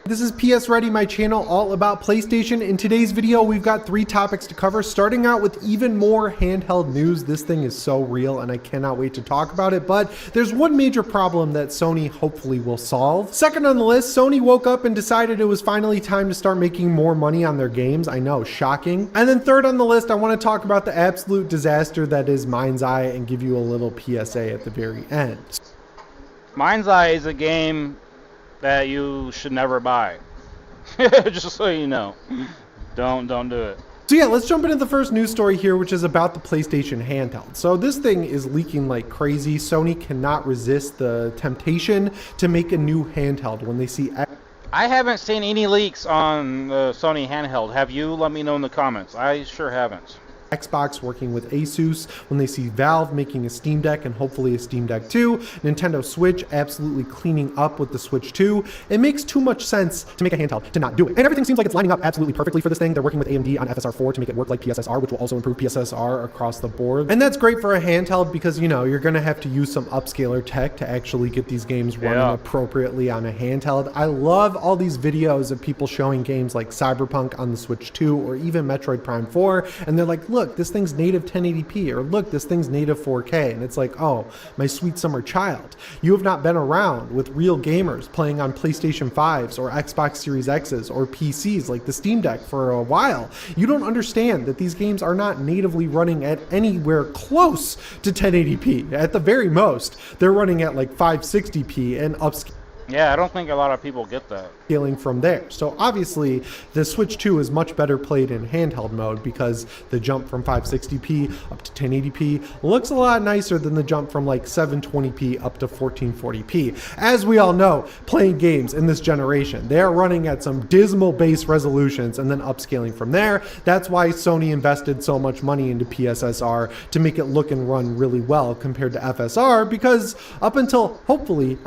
This is PS Ready, my channel all about PlayStation. In today's video, we've got 3 topics to cover, starting out with even more handheld news. This thing is so real and I cannot wait to talk about it, but there's one major problem that Sony hopefully will solve. Second on the list, Sony woke up and decided it was finally time to start making more money on their games. I know, shocking. And then third on the list, I want to talk about the absolute disaster that is Mind's Eye and give you a little PSA at the very end. Mind's Eye is a game that you should never buy. Just so you know. Don't do it. So yeah, let's jump into the first news story here, which is about the PlayStation handheld. So this thing is leaking like crazy. Sony cannot resist the temptation to make a new handheld when they see... I haven't seen any leaks on the Sony handheld. Have you? Let me know in the comments. I sure haven't. Xbox working with Asus, when they see Valve making a Steam Deck and hopefully a Steam Deck 2, Nintendo Switch absolutely cleaning up with the Switch 2, it makes too much sense to make a handheld to not do it. And everything seems like it's lining up absolutely perfectly for this thing. They're working with AMD on FSR4 to make it work like PSSR, which will also improve PSSR across the board. And that's great for a handheld because, you know, you're going to have to use some upscaler tech to actually get these games running appropriately on a handheld. I love all these videos of people showing games like Cyberpunk on the Switch 2 or even Metroid Prime 4, and they're like, look, this thing's native 1080p, or look, this thing's native 4K. And it's like, oh, my sweet summer child, you have not been around with real gamers playing on PlayStation 5s or Xbox Series X's or PCs like the Steam Deck for a while. You don't understand that these games are not natively running at anywhere close to 1080p. At the very most, they're running at like 560p and upscaling. Yeah, I don't think a lot of people get that. Scaling from there. So obviously the Switch 2 is much better played in handheld mode because the jump from 560p up to 1080p looks a lot nicer than the jump from like 720p up to 1440p. As we all know, playing games in this generation, they are running at some dismal base resolutions and then upscaling from there. That's why Sony invested so much money into PSSR to make it look and run really well compared to FSR, because up until hopefully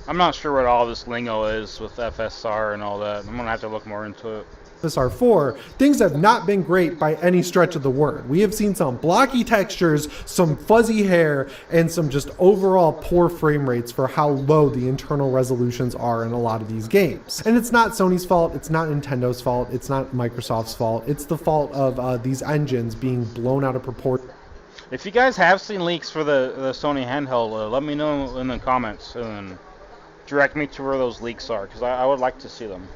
I'm not sure what all this lingo is with FSR and all that. I'm going to have to look more into it. FSR4, things have not been great by any stretch of the word. We have seen some blocky textures, some fuzzy hair, and some just overall poor frame rates for how low the internal resolutions are in a lot of these games. And it's not Sony's fault, it's not Nintendo's fault, it's not Microsoft's fault, it's the fault of these engines being blown out of proportion. If you guys have seen leaks for the Sony handheld, let me know in the comments and direct me to where those leaks are, because I would like to see them.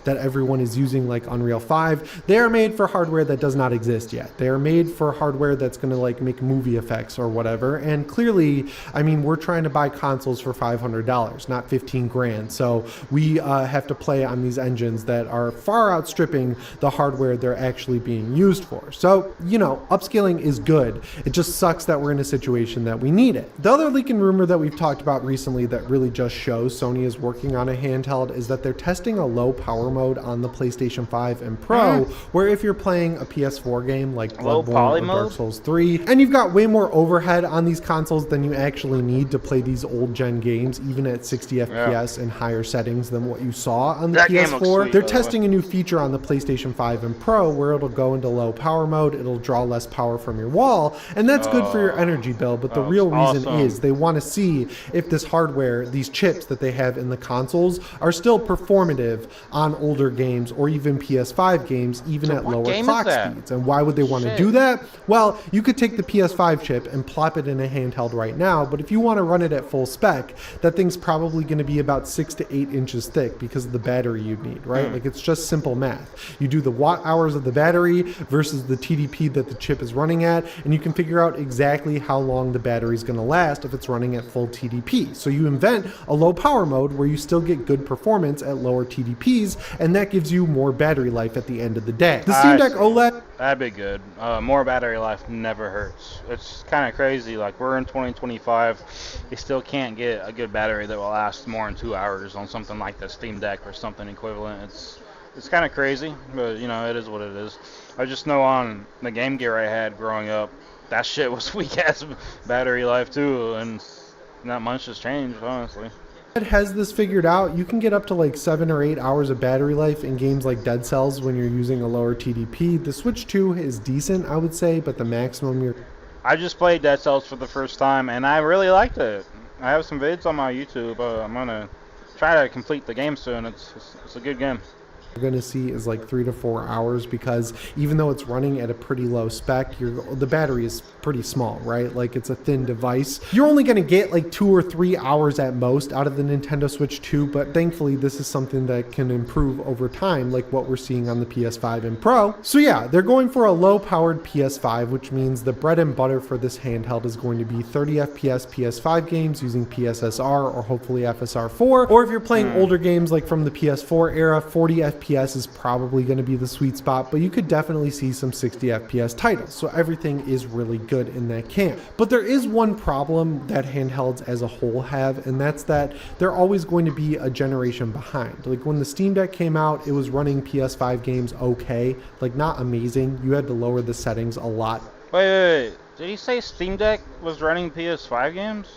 That everyone is using like Unreal 5, they are made for hardware that does not exist yet. They are made for hardware that's going to like make movie effects or whatever. And clearly, I mean, we're trying to buy consoles for $500, not 15 grand. So we have to play on these engines that are far outstripping the hardware they're actually being used for. So, you know, upscaling is good. It just sucks that we're in a situation that we need it. The other leak and rumor that we've talked about recently that really just shows Sony is working on a handheld is that they're testing a low power mode on the PlayStation 5 and Pro, where if you're playing a PS4 game like Bloodborne or Dark Souls 3, and you've got way more overhead on these consoles than you actually need to play these old gen games, even at 60 FPS and higher settings than what you saw on the PS4, sweet, they're testing a new feature on the PlayStation 5 and Pro where it'll go into low power mode, it'll draw less power from your wall, and that's good for your energy bill, but the real reason is they want to see if this hardware, these chips that they have in the consoles, are still performative on older games or even PS5 games, even at lower clock speeds. And why would they want to do that? Well, you could take the PS5 chip and plop it in a handheld right now, but if you want to run it at full spec, that thing's probably going to be about 6 to 8 inches thick because of the battery you need, right? Like, it's just simple math. You do the watt hours of the battery versus the TDP that the chip is running at, and you can figure out exactly how long the battery is going to last if it's running at full TDP. So you invent a low power mode where you still get good performance at lower TDPs, and that gives you more battery life at the end of the day. The Steam Deck OLED, that'd be good. More battery life never hurts. It's kind of crazy, like we're in 2025, you still can't get a good battery that will last more than 2 hours on something like the Steam Deck or something equivalent. It's kind of crazy, but you know, it is what it is. I just know on the Game Gear I had growing up, that shit was weak ass battery life too, and not much has changed, honestly. Has this figured out. You can get up to like 7 or 8 hours of battery life in games like Dead Cells when you're using a lower TDP. The Switch 2 is decent, I would say, but the maximum you're... I just played Dead Cells for the first time and I really liked it. I have some vids on my YouTube. I'm gonna try to complete the game soon. It's a good game. You're going to see is like 3 to 4 hours, because even though it's running at a pretty low spec, the battery is pretty small, right? Like, it's a thin device. You're only going to get like 2 or 3 hours at most out of the Nintendo Switch 2, but thankfully this is something that can improve over time, like what we're seeing on the PS5 and Pro. So yeah, they're going for a low-powered PS5, which means the bread and butter for this handheld is going to be 30 FPS PS5 games using PSSR or hopefully FSR4, or if you're playing older games like from the PS4 era, 40 FPS is probably going to be the sweet spot, but you could definitely see some 60 FPS titles. So everything is really good in that camp. But there is one problem that handhelds as a whole have, and that's that they're always going to be a generation behind. Like when the Steam Deck came out, it was running PS5 games okay, like not amazing. You had to lower the settings a lot. Wait. Did he say Steam Deck was running PS5 games?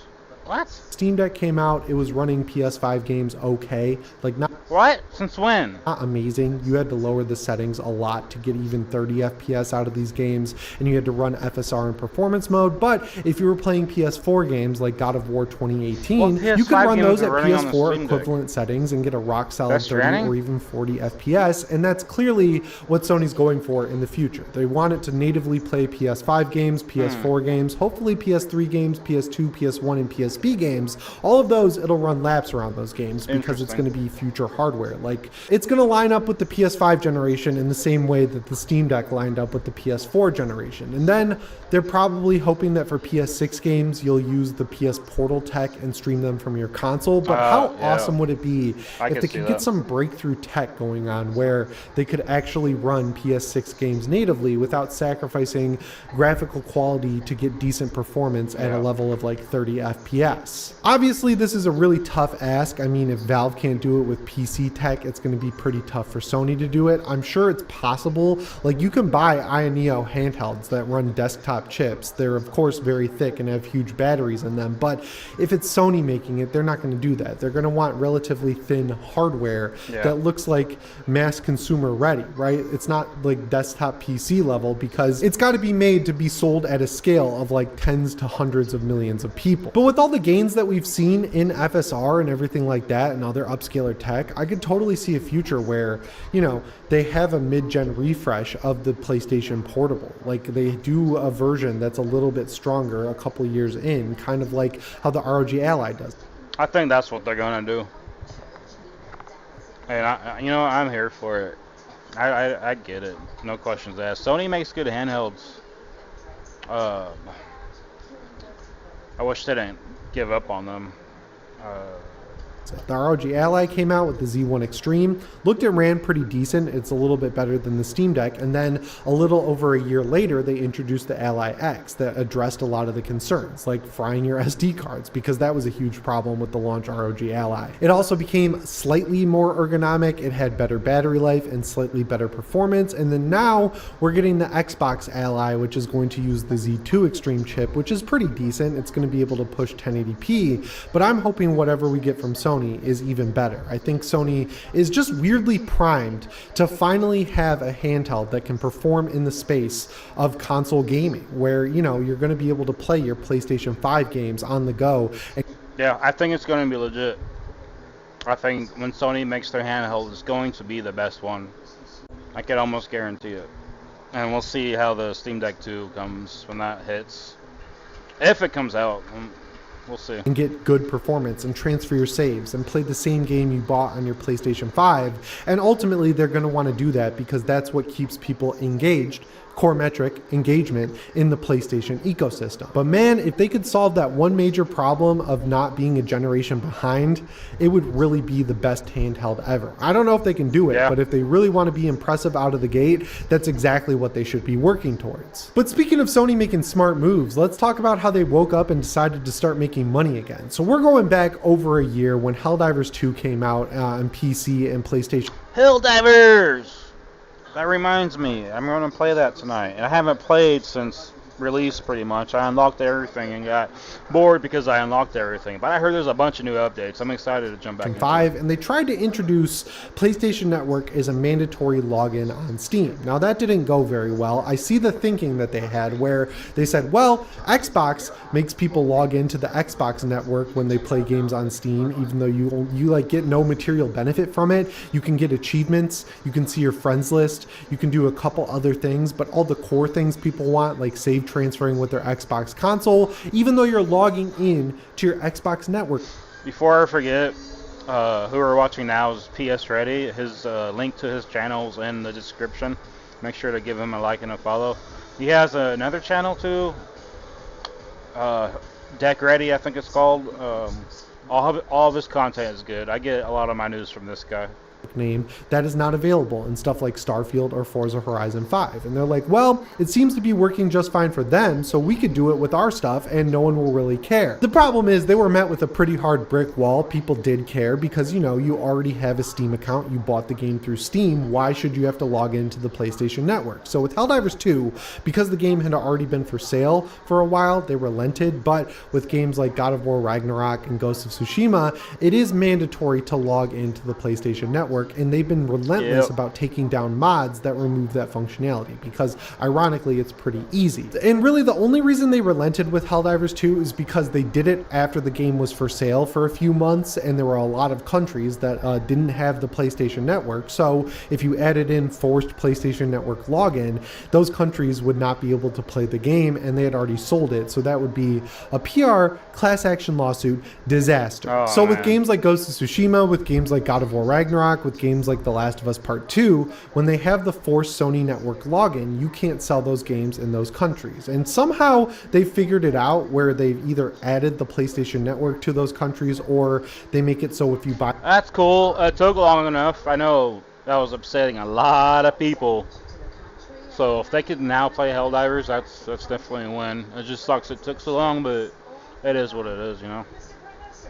What? Steam Deck came out, it was running PS5 games okay, like not What? Since when? not amazing. You had to lower the settings a lot to get even 30 FPS out of these games, and you had to run FSR in performance mode. But if you were playing PS4 games like God of War 2018, you could run those at PS4 equivalent settings and get a rock solid 30 or even 40 FPS, and that's clearly what Sony's going for in the future. They want it to natively play PS5 games, PS4 games, hopefully PS3 games, PS2, PS1, and PSP games. All of those, it'll run laps around those games because it's going to be future hardware. Like, it's going to line up with the PS5 generation in the same way that the Steam Deck lined up with the PS4 generation. And then they're probably hoping that for PS6 games, you'll use the PS Portal tech and stream them from your console. But how awesome would it be if they could get some breakthrough tech going on where they could actually run PS6 games natively without sacrificing graphical quality to get decent performance at a level of like 30 FPS. Obviously, this is a really tough ask. I mean, if Valve can't do it with PC tech, it's going to be pretty tough for Sony to do it. I'm sure it's possible. Like, you can buy Ioneo handhelds that run desktop chips. They're, of course, very thick and have huge batteries in them. But if it's Sony making it, they're not going to do that. They're going to want relatively thin hardware that looks like mass consumer ready, right? It's not like desktop PC level, because it's got to be made to be sold at a scale of like tens to hundreds of millions of people. But with all the gains that we've seen in FSR and everything like that and other upscaler tech, I could totally see a future where, you know, they have a mid-gen refresh of the PlayStation Portable. Like, they do a version that's a little bit stronger a couple years in, kind of like how the ROG Ally does. I think that's what they're gonna do. And I'm here for it. I get it. No questions asked. Sony makes good handhelds. I wish they didn't give up on them. The ROG Ally came out with the Z1 Extreme. Looked and ran pretty decent. It's a little bit better than the Steam Deck. And then a little over a year later, they introduced the Ally X that addressed a lot of the concerns, like frying your SD cards, because that was a huge problem with the launch ROG Ally. It also became slightly more ergonomic. It had better battery life and slightly better performance. And then now we're getting the Xbox Ally, which is going to use the Z2 Extreme chip, which is pretty decent. It's going to be able to push 1080p, but I'm hoping whatever we get from Sony is even better. I think Sony is just weirdly primed to finally have a handheld that can perform in the space of console gaming, where, you know, you're going to be able to play your PlayStation 5 games on the go. Yeah, I think it's going to be legit. I think when Sony makes their handheld, it's going to be the best one. I can almost guarantee it. And we'll see how the Steam Deck 2 comes when that hits. If it comes out. We'll see. And get good performance and transfer your saves and play the same game you bought on your PlayStation 5. And ultimately, they're going to want to do that because that's what keeps people engaged, core metric engagement in the PlayStation ecosystem. But man, if they could solve that one major problem of not being a generation behind, it would really be the best handheld ever. I don't know if they can do it, but if they really want to be impressive out of the gate, that's exactly what they should be working towards. But speaking of Sony making smart moves, let's talk about how they woke up and decided to start making money again. So we're going back over a year when Helldivers 2 came out on PC and PlayStation. Helldivers! That reminds me, I'm going to play that tonight. And I haven't played since release pretty much. I unlocked everything and got bored because I unlocked everything. But I heard there's a bunch of new updates. I'm excited to jump back into 5, it. and they tried to introduce PlayStation Network as a mandatory login on Steam. Now that didn't go very well. I see the thinking that they had where they said, well, Xbox makes people log into the Xbox network when they play games on Steam, even though you like get no material benefit from it. You can get achievements, you can see your friends list, you can do a couple other things, but all the core things people want, like save transferring with their Xbox console, even though you're logging in to your Xbox network. Before I forget, who are watching now is psready. His link to his channel is in the description. Make sure to give him a like and a follow. He has another channel too, Deck Ready, I think it's called. All of his content is good. I get a lot of my news from this guy. Name that is not available in stuff like Starfield or Forza Horizon 5. And they're like, well, it seems to be working just fine for them, so we could do it with our stuff and no one will really care. The problem is they were met with a pretty hard brick wall. People did care because, you know, you already have a Steam account, you bought the game through Steam, why should you have to log into the PlayStation Network? So with Helldivers 2, because the game had already been for sale for a while, they relented, but with games like God of War Ragnarok and Ghost of Tsushima, it is mandatory to log into the PlayStation Network. And they've been relentless about taking down mods that remove that functionality because ironically it's pretty easy. And really the only reason they relented with Helldivers 2 is because they did it after the game was for sale for a few months and there were a lot of countries that didn't have the PlayStation Network. So if you added in forced PlayStation Network login, those countries would not be able to play the game and they had already sold it. So that would be a PR class action lawsuit disaster. So with games like Ghost of Tsushima, with games like God of War Ragnarok, with games like The Last of Us Part 2, when they have the forced Sony network login, you can't sell those games in those countries. And somehow they figured it out where they've either added the PlayStation Network to those countries or they make it so if you buy... That's cool. It took long enough. I know that was upsetting a lot of people. So if they could now play Helldivers, that's definitely a win. It just sucks it took so long, but it is what it is, you know?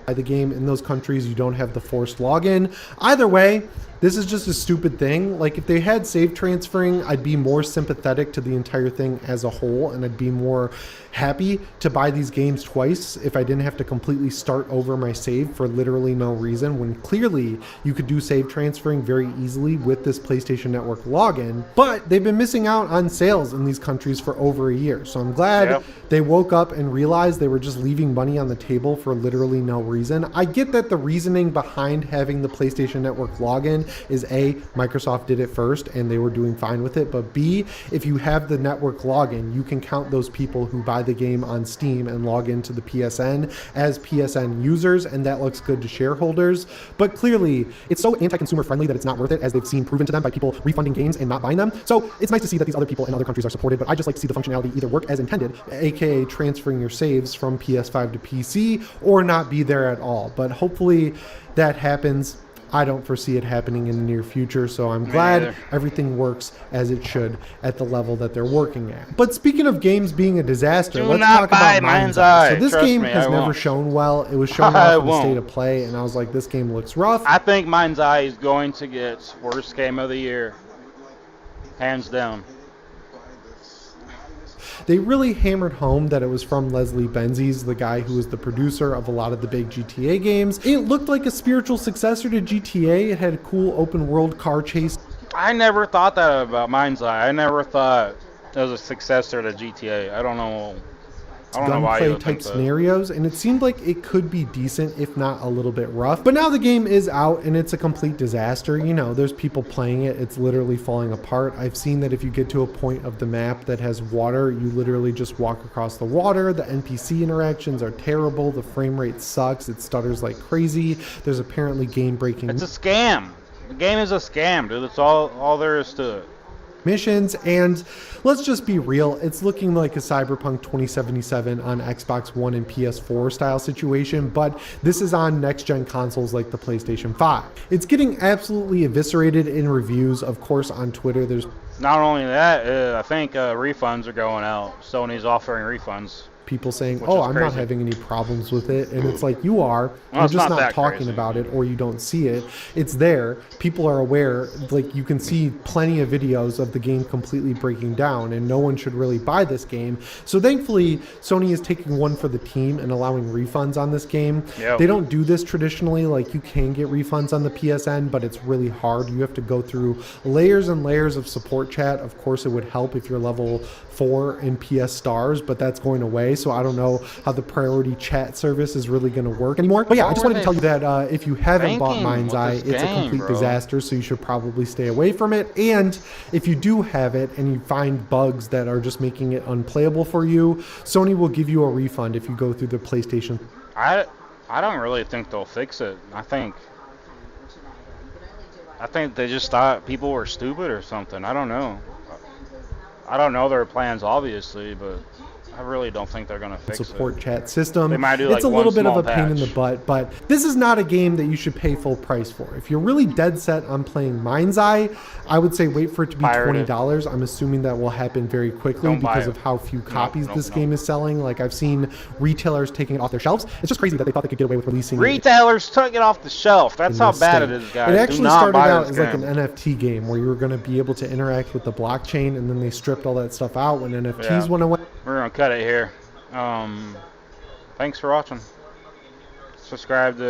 The game in those countries, you don't have the forced login. Either way, this is just a stupid thing. Like if they had save transferring, I'd be more sympathetic to the entire thing as a whole and I'd be more happy to buy these games twice if I didn't have to completely start over my save for literally no reason, when clearly you could do save transferring very easily with this PlayStation Network login. But they've been missing out on sales in these countries for over a year. So I'm glad they woke up and realized they were just leaving money on the table for literally no reason. I get that the reasoning behind having the PlayStation Network login is A, Microsoft did it first and they were doing fine with it, but B, if you have the network login, you can count those people who buy the game on Steam and log into the PSN as PSN users, and that looks good to shareholders. But clearly, it's so anti-consumer friendly that it's not worth it, as they've seen proven to them by people refunding games and not buying them. So it's nice to see that these other people in other countries are supported, but I just like to see the functionality either work as intended, aka transferring your saves from PS5 to PC, or not be there at all. But hopefully that happens. I don't foresee it happening in the near future, so I'm glad everything works as it should at the level that they're working at. But speaking of games being a disaster, let's talk about Mind's Eye. So this game has never shown well. It was shown off in the state of play, and I was like, this game looks rough. I think Mind's Eye is going to get worst game of the year, hands down. They really hammered home that it was from Leslie Benzies, the guy who was the producer of a lot of the big GTA games. It looked like a spiritual successor to GTA. It had a cool open world car chase. I never thought that about Mind's Eye. I never thought it was a successor to GTA. I don't know why you Gunplay would type think that. scenarios, and it seemed like it could be decent if not a little bit rough. But now the game is out and it's a complete disaster. You know, there's people playing it, it's literally falling apart. I've seen that if you get to a point of the map that has water, you literally just walk across the water. The NPC interactions are terrible, the frame rate sucks, it stutters like crazy. There's apparently game breaking. It's a scam. The game is a scam, dude. That's all there is to it. Missions, and let's just be real, it's looking like a Cyberpunk 2077 on Xbox One and PS4 style situation, but this is on next-gen consoles like the PlayStation 5. It's getting absolutely eviscerated in reviews. Of course, on Twitter, there's... Not only that, I think refunds are going out. Sony's offering refunds. people saying, Which oh, is I'm not crazy. having any problems with it. And it's like, you are. Well, You're it's just not not that talking crazy. about it, or you don't see it. It's there. People are aware. Like, you can see plenty of videos of the game completely breaking down, and no one should really buy this game. So thankfully, Sony is taking one for the team and allowing refunds on this game. Yep. They don't do this traditionally. Like, you can get refunds on the PSN, but it's really hard. You have to go through layers and layers of support chat. Of course, it would help if you're level 4 in PS stars, but that's going away. So I don't know how the priority chat service is really going to work anymore. But yeah, I just wanted to tell you that if you haven't bought Mind's Eye, it's a complete disaster, so you should probably stay away from it. And if you do have it and you find bugs that are just making it unplayable for you, Sony will give you a refund if you go through the PlayStation. I don't really think they'll fix it. I think they just thought people were stupid or something. I don't know. I don't know their plans, obviously, but I really don't think they're going to fix support it. chat system. They might do It's like a little one bit of small a pain in the patch. butt, but this is not a game that you should pay full price for. If you're really dead set on playing Mind's Eye, I would say wait for it to be Pirate it. $20. I'm assuming that will happen very quickly Don't buy because it. of how few copies no, this no. game is selling. Like, I've seen retailers taking it off their shelves. It's just crazy that they thought they could get away with releasing it. Retailers took it off the shelf. That's how bad it is, guys. It Do actually not started buy out this as like an game. NFT game where you were going to be able to interact with the blockchain, and then they stripped all that stuff out when NFTs Yeah. went away. We're going to cut it here. Thanks for watching. Subscribe to